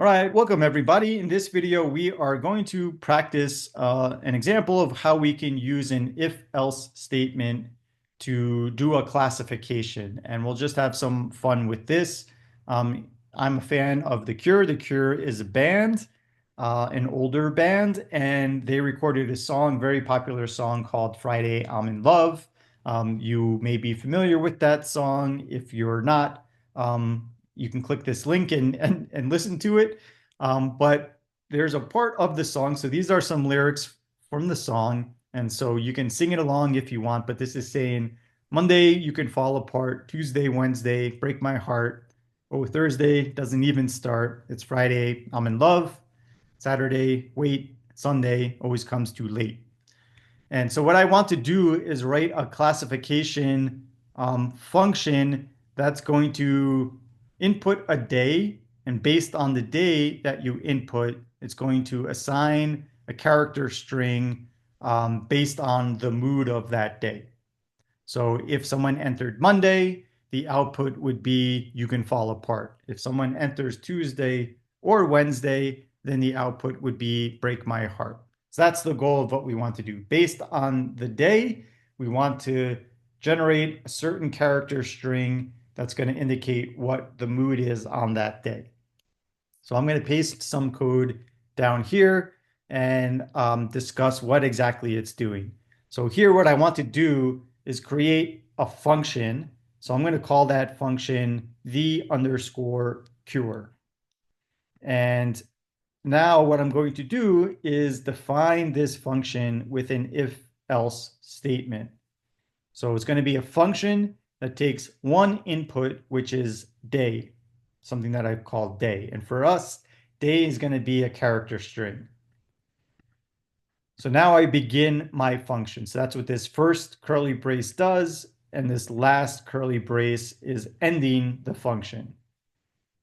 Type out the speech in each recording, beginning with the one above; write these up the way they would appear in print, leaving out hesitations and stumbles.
All right, welcome everybody. In this video, we are going to practice an example of how we can use an if-else statement to do a classification. And we'll just have some fun with this. I'm a fan of The Cure. The Cure is a band, an older band, and they recorded a song, very popular song called Friday, I'm in Love. You may be familiar with that song. If you're not, you can click this link and listen to it. But there's a part of the song. So these are some lyrics from the song. And so you can sing it along if you want. But this is saying Monday, you can fall apart. Tuesday, Wednesday, break my heart. Oh, Thursday doesn't even start. It's Friday, I'm in love. Saturday, wait. Sunday always comes too late. And so what I want to do is write a classification function that's going to input a day, and based on the day that you input, it's going to assign a character string based on the mood of that day. So if someone entered Monday, the output would be you can fall apart. If someone enters Tuesday or Wednesday, then the output would be break my heart. So that's the goal of what we want to do. Based on the day, we want to generate a certain character string that's going to indicate what the mood is on that day. So I'm going to paste some code down here and discuss what exactly it's doing. So here, what I want to do is create a function. So I'm going to call that function the underscore cure. And now what I'm going to do is define this function with an if-else statement. So it's going to be a function that takes one input, which is day, something that I've called day. And for us, day is going to be a character string. So now I begin my function. So that's what this first curly brace does. And this last curly brace is ending the function.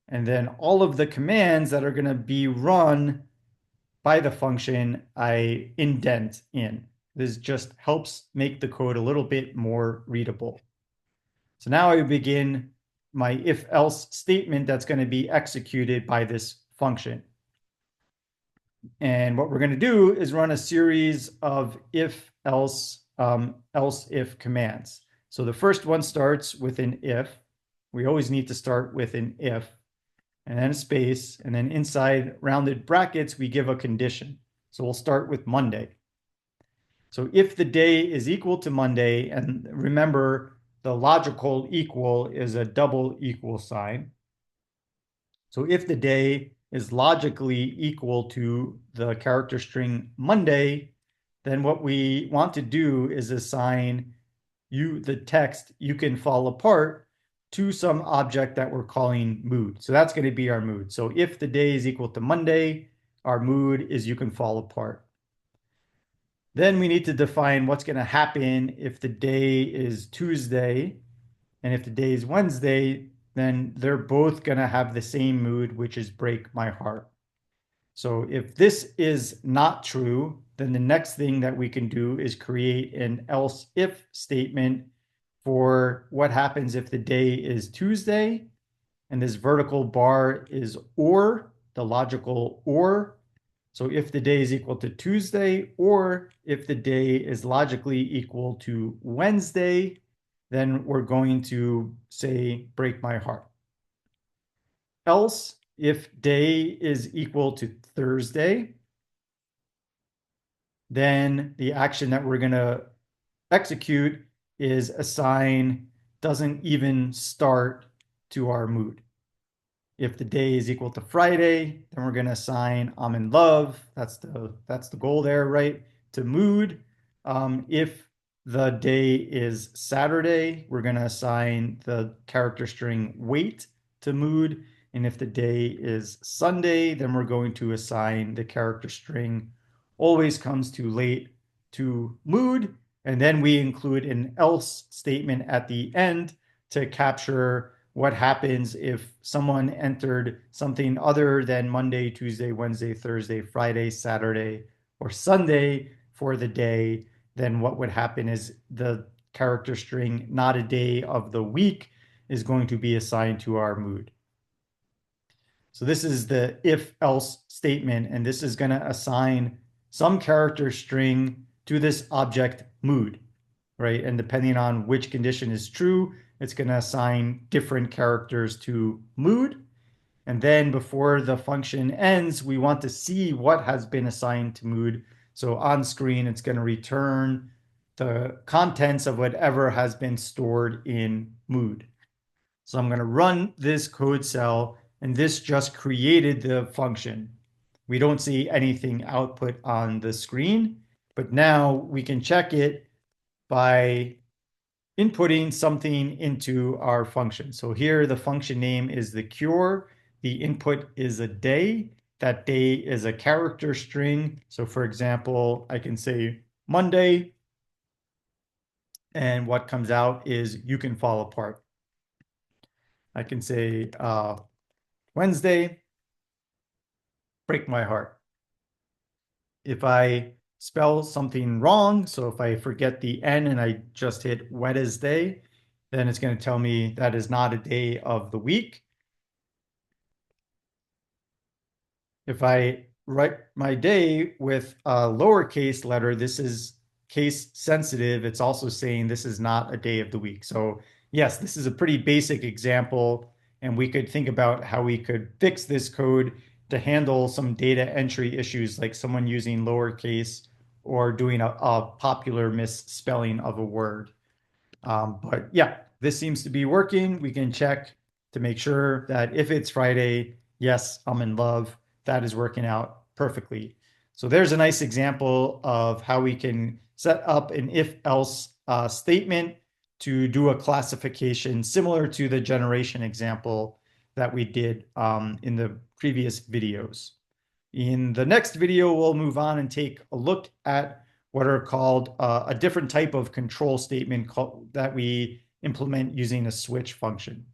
And then all of the commands that are going to be run by the function, I indent in. This just helps make the code a little bit more readable. So now I begin my if-else statement that's going to be executed by this function. And what we're going to do is run a series of if-else, else-if commands. So the first one starts with an if. We always need to start with an if, and then a space, and then inside rounded brackets, we give a condition. So we'll start with Monday. So if the day is equal to Monday, and remember, the logical equal is a double equal sign. So if the day is logically equal to the character string Monday, then what we want to do is assign the text you can fall apart to some object that we're calling mood. So that's going to be our mood. So if the day is equal to Monday, our mood is you can fall apart. Then we need to define what's going to happen if the day is Tuesday, and if the day is Wednesday, then they're both going to have the same mood, which is break my heart. So if this is not true, then the next thing that we can do is create an else if statement for what happens if the day is Tuesday, and this vertical bar is or, the logical or. So if the day is equal to Tuesday, or if the day is logically equal to Wednesday, then we're going to say break my heart. Else, if day is equal to Thursday, then the action that we're going to execute is assign doesn't even start to our mood. If the day is equal to Friday, then we're going to assign I'm in love. That's the goal there, right? To mood. If the day is Saturday, we're going to assign the character string wait to mood. And if the day is Sunday, then we're going to assign the character string always comes too late to mood. And then we include an else statement at the end to capture what happens if someone entered something other than Monday, Tuesday, Wednesday, Thursday, Friday, Saturday, or Sunday for the day. Then what would happen is the character string, not a day of the week, is going to be assigned to our mood. So this is the if-else statement, and this is going to assign some character string to this object mood, right? And depending on which condition is true, it's going to assign different characters to mood. And then before the function ends, we want to see what has been assigned to mood. So on screen, it's going to return the contents of whatever has been stored in mood. So I'm going to run this code cell, and this just created the function. We don't see anything output on the screen, but now we can check it by inputting something into our function. So here the function name is the cure. The input is a day. That day is a character string. So for example, I can say Monday, and what comes out is you can fall apart. I can say Wednesday, break my heart. If I spell something wrong, so if I forget the N and I just hit Wednesday, then it's going to tell me that is not a day of the week. If I write my day with a lowercase letter, this is case sensitive. It's also saying this is not a day of the week. So yes, this is a pretty basic example, and we could think about how we could fix this code to handle some data entry issues, like someone using lowercase or doing a popular misspelling of a word. But yeah, this seems to be working. We can check to make sure that if it's Friday, yes, I'm in love. That is working out perfectly. So there's a nice example of how we can set up an if-else statement to do a classification similar to the generation example that we did in the previous videos. In the next video, we'll move on and take a look at what are called a different type of control statement that we implement using a switch function.